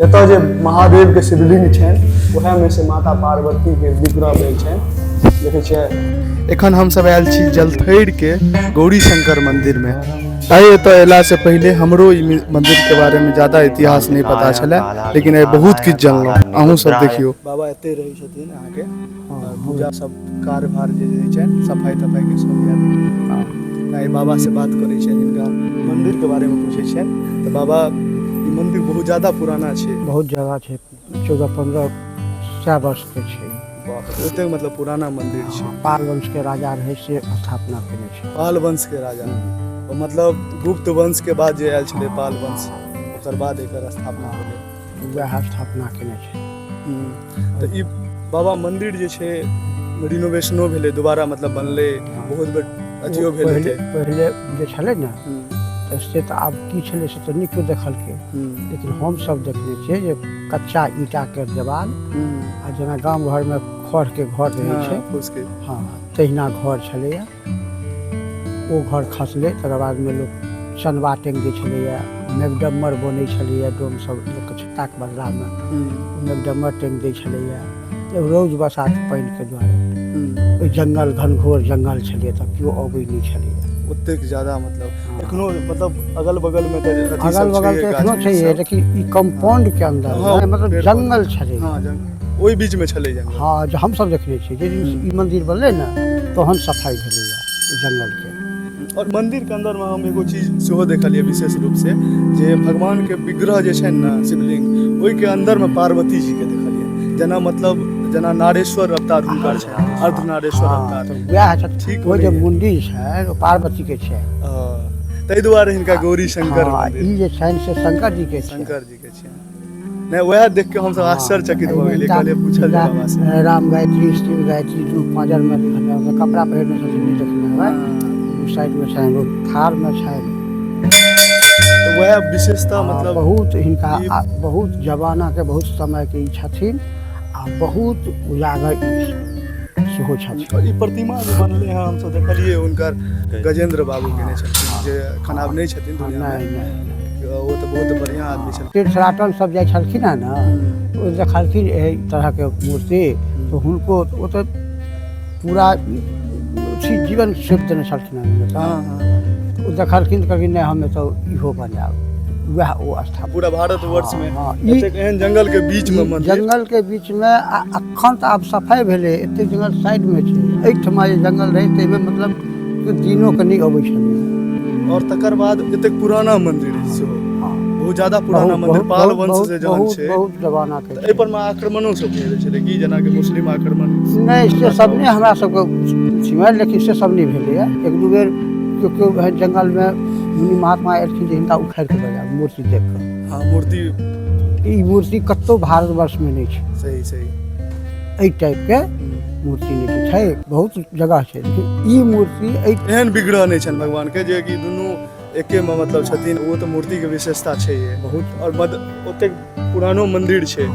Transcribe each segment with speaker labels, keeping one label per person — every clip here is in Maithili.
Speaker 1: एतऽ जे महादेव के शिवलिंग छनि वएह में से माता पार्वती के विग्रह भेल छनि देखै छियै। एखन हम सब आयल छी जलथैर के गौरी शंकर मंदिर में। आइ एतऽ अयला से पहले हमरो ई मंदिर के बारे में ज्यादा इतिहास नहीं पता छलै, लेकिन आइ बहुत किछु जानलहुँ। अहूँ सब देखियो बाबा एते रहै छथिन अहाँके पूजा सब कार्यभार जे छनि सफाई तफाई के सब याद। आइ बाबा से बात करै छियनि, हिनका मंदिर के बारे में पूछै छियनि। तऽ बाबा ई मंदिर बहुत ज्यादा पुराना छै,
Speaker 2: बहुत जगह छै, 14-15 वर्ष के छै।
Speaker 1: ओते मतलब पुराना मंदिर छै।
Speaker 2: पाल वंश के राजा रहे से स्थापना केने छै।
Speaker 1: पाल वंश के राजा मतलब गुप्त वंश के बाद जे आयल छलै पाल वंश, ओकर बाद एकर स्थापना भेलै,
Speaker 2: वएह स्थापना केने छै।
Speaker 1: तऽ ई बाबा मंदिर जे छै रिनोवेशनो भेलै, दोबारा मतलब बनलै, बहुत बेर अथियो भेलै।
Speaker 2: पहिले जे छलै ने से तऽ आब की छलै से तऽ नीक देखलकै, लेकिन हम सब देखने छियै जे कच्चा ईटा के देवाल आ जेना गाम घर में खढ़ के घर रहै छै, हाँ तहिना घर छलैया। ओ घर खसलै, तकर बाद में लोक चनबा टेंग दै छलैया, मेघडम्बर बनै छलैया, डोम सब लोकके छत्ताके बदलामे मेघडम्बर टेंग दै छलैया। रोज बसात पानिके दुआरे ओहि जंगल घनघोर जंगल छलै तऽ केओ अबै नहीं छलैया
Speaker 1: ओतेक ज्यादा। मतलब एखनो मतलब अगल बगल में तऽ
Speaker 2: अगल बगल के एखनो छै, लेकिन ई कंपाउंड के अंदर मतलब जंगल छलै।
Speaker 1: ओहि बीच में छलै जंगल।
Speaker 2: हाँ जो हम सब देखने छियै जे ई मंदिर बनलै ने तहन सफाई भेलैया जंगल के।
Speaker 1: और मंदिर के अंदर में हम एगो चीज सेहो देखलियै विशेष रूप से, जे भगवान के विग्रह जे छै ना शिवलिंग, ओहि के अंदर में पार्वती जी के देखलियै। जेना मतलब जेना नारेश्वर अवतार हुनकर छै, अर्धनारेश्वर अवतार।
Speaker 2: वएह ठीक ओ जे मुंडी छै ओ पार्वती के छै,
Speaker 1: ताहि दुआरे हिनका गौरी शंकर मंदिर।
Speaker 2: ई जे छनि से शंकर जी के छै।
Speaker 1: शंकर जी के छै। नहीं वएह देख के हम सब आश्चर्यचकित भ गेलियै, कहलियै पूछल जाय बाबा से।
Speaker 2: राम गायत्री शिव गायत्री जो पांजर में लिखल है, कपड़ा पहिरने छथिन नहीं देखने है, साइड में छनि, वो थार में छनि।
Speaker 1: तो वह विशेषता मतलब
Speaker 2: बहुत हिनका बहुत जमाना के बहुत समय के छथिन आ बहुत उजागर सेहो छथिन।
Speaker 1: ई प्रतिमा जे बनलै हैं हम सब देखलियै हुनकर गजेंद्र बाबू केने छथिन, जे एखन आब नहीं छथिन दुनिया में। वो तो बहुत बढ़िया आदमी छथिन।
Speaker 2: तीर्थयात्री सब जाइ छलखिन है ना, ओ देखलखिन एहि तरह के मूर्ति तो हुनको ओ तो पूरा जीवन सेव देने छलखिन है। ओ देखलखिन कहलखिन नहीं हमें तो इहो बनाओ, वह वो स्थान
Speaker 1: पूरा भारतवर्ष में एहन जंगल के बीच में मंदिर,
Speaker 2: जंगल के बीच में अखन तो आब सफाई भेलै, एते जंगल साइड में छै। एहिठमा जे जंगल रहै तै में मतलब दिनों के नहीं अबै छलै।
Speaker 1: और तकर बाद एतेक पुराना मंदिर सेहो, बहुत ज्यादा पुराना मंदिर, पाल वंश से जहन छै,
Speaker 2: बहुत जमाना के।
Speaker 1: एहि पर में आक्रमणों सब भेल छलै कि जेना कि मुस्लिम आक्रमण
Speaker 2: नहीं, से सब नहीं हमरा सबके छिमैल, लेकिन से सब नहीं भेलैया। एक दू बेर केओ जंगल में मुनि महात्मा एलखिन जे हिनका उखाड़ि के लऽ जाउ मूर्ति देख कऽ।
Speaker 1: हाँ मूर्ति,
Speaker 2: ई मूर्ति कतौ भारतवर्ष में नहीं छै।
Speaker 1: सही सही
Speaker 2: एहि टाइप के मूर्ति नहीं छै, बहुत जगह छै, लेकिन ई मूर्ति
Speaker 1: एहन विग्रह नहीं छनि भगवान के जे कि दुनू एके में मतलब छथिन। वो तो मूर्ति के विशेषता छै बहुत, और ओतेक पुरानो मंदिर छै।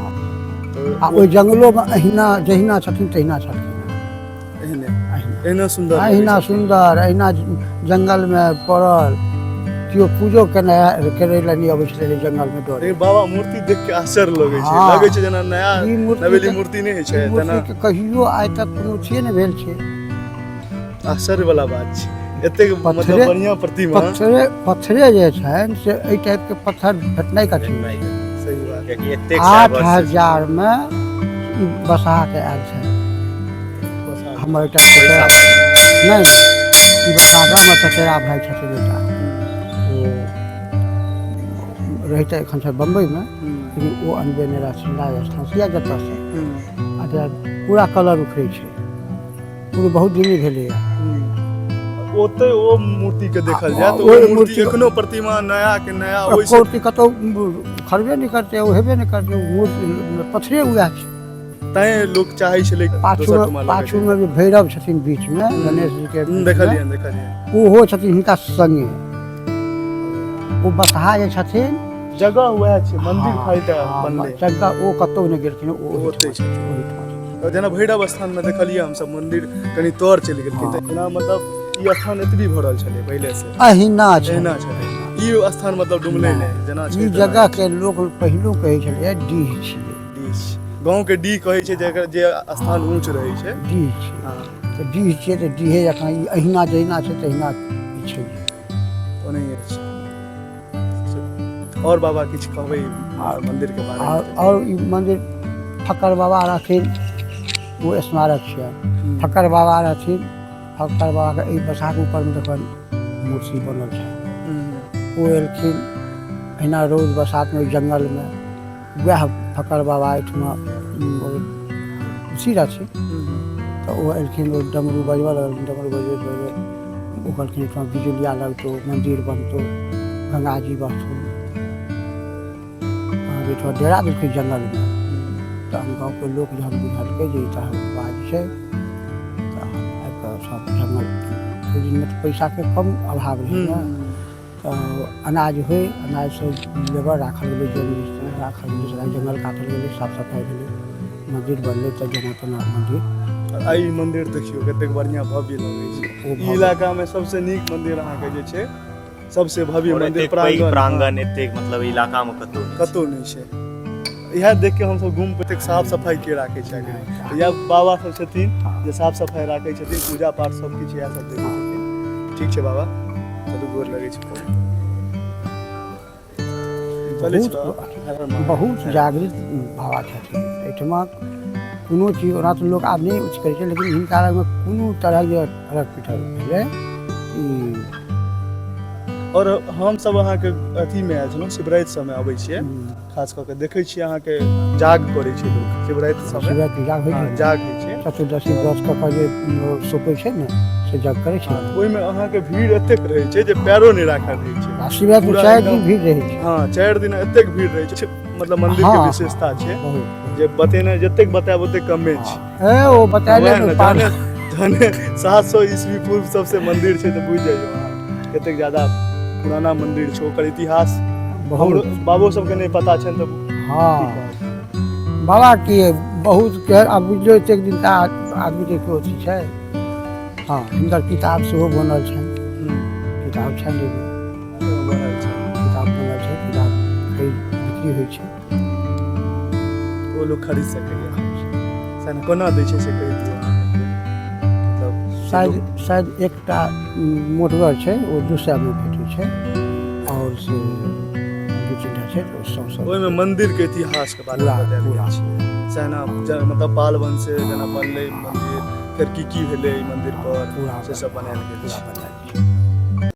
Speaker 2: आ ओहि जंगलों में अहिना जहिना छथिन तहिना छथिन,
Speaker 1: एहिना सुंदर,
Speaker 2: अहिना सुंदर, अहिना जंगल में पड़ल, केओ पूजो करे ला नहीं अबै छलै जंगल में डर।
Speaker 1: बाबा मूर्ति देख के आश्चर्य लगे छै, लगे छै जेना नया नवेली मूर्ति नहीं छै, तना
Speaker 2: कहियो आइ तक कोनो छिये ने भेल छै।
Speaker 1: आश्चर्य वाला बात छै, एतेक मतलब बढ़िया प्रतिमा।
Speaker 2: पत्थरे जे छनि से एहि टाइप के पत्थर भेटनाइ कठिन छै।
Speaker 1: सही बात है कि एतेक
Speaker 2: 8000 में ई बसा के आयल छै। हमर एकटा नहीं ई बसागा में चचेरा भाई छथिन, एकटा रहते एखन छै बम्बई में, लेकिन वो अनबे नहीं रहथिन राजस्थान से या जतऽ से। पूरा कलर उखड़ै छै, पूरा बहुत दिन भेलैया।
Speaker 1: ओते ओ मूर्ति के देखल जाय तो ओ मूर्ति एखनो प्रतिमा नया के नया ओइ से
Speaker 2: मूर्ति कतौ खरबे नहीं करते, ओ हेबे नहीं करते, मूर्ति पत्थरे उएह छै।
Speaker 1: तैं लोग चाहै छलै
Speaker 2: पाछू में भी भैरव छथिन बीच में, गणेश जी के
Speaker 1: देखलियै
Speaker 2: ओहो छथिन हिनका संगे। ओ बसहा जे छथिन
Speaker 1: जगह वएह छै, मंदिर खाली टा बनलै,
Speaker 2: जगह ओ कतौ नहीं गेलखिन, ओ
Speaker 1: ओते छै। जेना भैरव स्थान में देखलियै हम सब मंदिर कनी तोड़ चलि गेलखिन, जेना मतलब ई स्थान एतबी भरल छलै पहिले से,
Speaker 2: अहिना छै।
Speaker 1: ई स्थान मतलब डुमले
Speaker 2: नहि।
Speaker 1: नहीं जेना छै
Speaker 2: ई
Speaker 1: तेना।
Speaker 2: जगह के लोग पहिलो कहै छलै डीह छियै,
Speaker 1: डीह गांव के डी कहै छै जेकर जे स्थान ऊंच रहै छै।
Speaker 2: डीह छै।
Speaker 1: हाँ
Speaker 2: तऽ डीह छियै तऽ डीहे जकाँ ई अहिना जहिना छै तहिना ई छै।
Speaker 1: ओनहिए छै। और बाबा किछ कहबै मंदिर के बारे में?
Speaker 2: और ई मंदिर फक्कर बाबा रहथिन, वो स्मारक छै। फक्कर बाबा रहथिन, फक्कर बाबा के एहि बसाके ऊपर में देखल मूर्ति बनल छै। वो एलखिन अहिना रोज बसात में जंगल में, वएह फक्कर बाबा एहिठमा उसी रहथिन। तो वो एलखिन, वो डमरू बजबऽ लगलखिन, डमरू बजबैत बजबैत वो कहलखिन एहिठमा बिजुलिया लगतौ, मंदिर बनतौ, गंगा जी बहतौ। अहाँ डेरा देलखिन जंगल में। तो हम गाँव के लोग जहन बुझलकै जे ई तऽ बात छै, तो आबि कऽ सब जंगल, ओहि दिन में तो पैसा के कम अभाव रहै ने। तो अनाज होइ, अनाज सब लेबर राखल गेलै, जन राखल गेलै, जंगल काटल गेलै, साफ सफाई भेलै, मंदिर बनलै। तऽ जेना तेना मंदिर।
Speaker 1: आई मंदिर देखियो कतेक बढ़िया भव्य लगै छै।
Speaker 2: ओ
Speaker 1: ई इलाका में सबसे नीक मंदिर अहाँ के जे छै, सबसे भव्य मंदिर
Speaker 3: प्रांगण एतेक मतलब इलाका में
Speaker 1: कतौ नहीं छै। इएह देख के हम सब घूम पे एतेक साफ सफाई के राखे छै। या बाबा सब छथिन जे साफ सफाई राखे छथिन, पूजा पाठ सब किछ इएह सब देखै छथिन। ठीक छै बाबा, चलू गोर लगै छै। चलै छै बाबा।
Speaker 2: बहुत जागृत बाबा छथिन एहिठमा। कोनो चीज ओना तऽ लोक आब नहि उच्च करै छै, लेकिन हिनका लगमे कोनो तरह जे अलग पिठल भेलै ई।
Speaker 1: और हम सब अहाँ के अथी में आयल छलहुँ, शिवराति समय अबै छियै, खास कऽ के देखै छियै अहाँ के जाग करै छै लोक शिवराति समय।
Speaker 2: शिवराति जाग होइ छै,
Speaker 1: जाग होइ छै।
Speaker 2: चतुर्दशी व्रत कऽ कऽ जे सोपै छै ने से जग करै छै।
Speaker 1: ओहिमे अहाँ के भीड़ एतेक रहै छै जे पैरो नहि राखल रहै छै।
Speaker 2: आ शिवराति में 4 दिन भीड़ रहै छै।
Speaker 1: हाँ 4 दिन एतेक भीड़ रहै छै, मतलब मंदिर के विशेषता छै जे बतेने जतेक बताएब ओतेक कमे छै।
Speaker 2: ओ बताइले
Speaker 1: वएह
Speaker 2: ने
Speaker 1: ने,
Speaker 2: पार।
Speaker 1: जहने 700 ईस्वी पूर्व सबसे मंदिर छै तऽ बुझ जाइयो अहाँ कतेक ज्यादा पुराना मंदिर छै। ओकर इतिहास
Speaker 2: बहुत
Speaker 1: बाबो सबके नहीं पता छनि तऽ
Speaker 2: हाँ बाबा की बहुत के आब बुझियौ एतेक दिन का आदमी के केओ अथी छै। हाँ हिनकर किताब सेहो बनल छनि, किताब छनि एगो
Speaker 1: बनल छै।
Speaker 2: किताब बनल छै, किताब खरीद बिक्री होइ छै।
Speaker 1: ओ लोग खरीद सकैए। सन कोना दै छै से कहि दियौ मतलब
Speaker 2: शायद एकटा मोटगर छै ओ 200 में भेटै छै, और से 2-3टा छै ओ 100।
Speaker 1: ओहिमे मंदिर के इतिहास के बारे में बतायल गेल छै। सेना मतलब पाल वंश से जेना बनलै मंदिर, फिर की भेलै ई मंदिर पर से सब बनायल गेल छै।